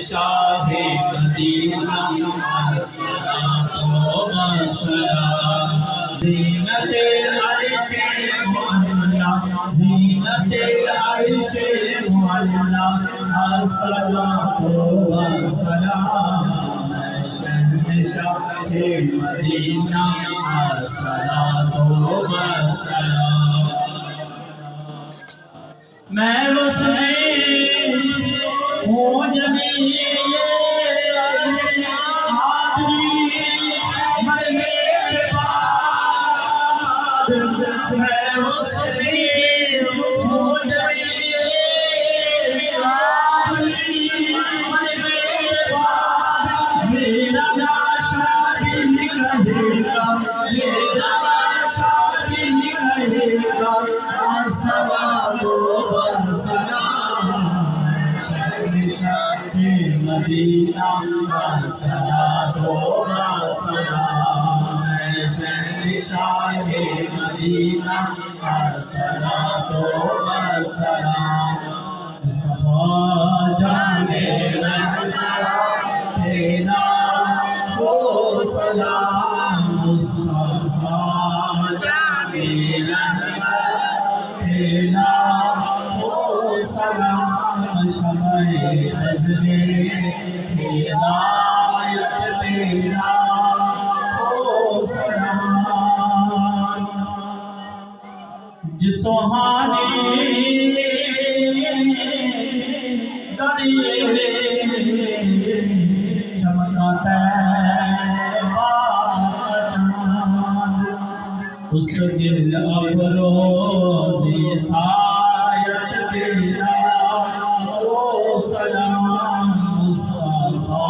Shah Medina अस्सलातु वस्सलाम ज़ीनते अर्शे मुअल्ला ज़ीनते अर्शे मुअल्ला अस्सलातु वस्सलाम Shah Medina अस्सलातु वस्सलाम। मैं उसमें हूँ जमीले हाज़री मरने के बाद मैं उसमें हूँ जमीले हाज़री मरने के बाद मेरा लाशा भी रहेगा मेरा लाशा भी रहेगा अस्सलातु शाहे मदीना अस्सलातु वस्सलाम शाहे मदीना अस्सलातु वस्सलाम। मुस्तफा जाने रहमत तेरा को सलाम मुस्तफा जाने रहमत तेरा को सलाम शम्ए अज़्मे हिदायत तेरा ओ सलाम। जिस सुहाने दरिए चमकता तैबा चाँद उस दिल अफरोज़ी सायत तेरा सलाम मुस्तफा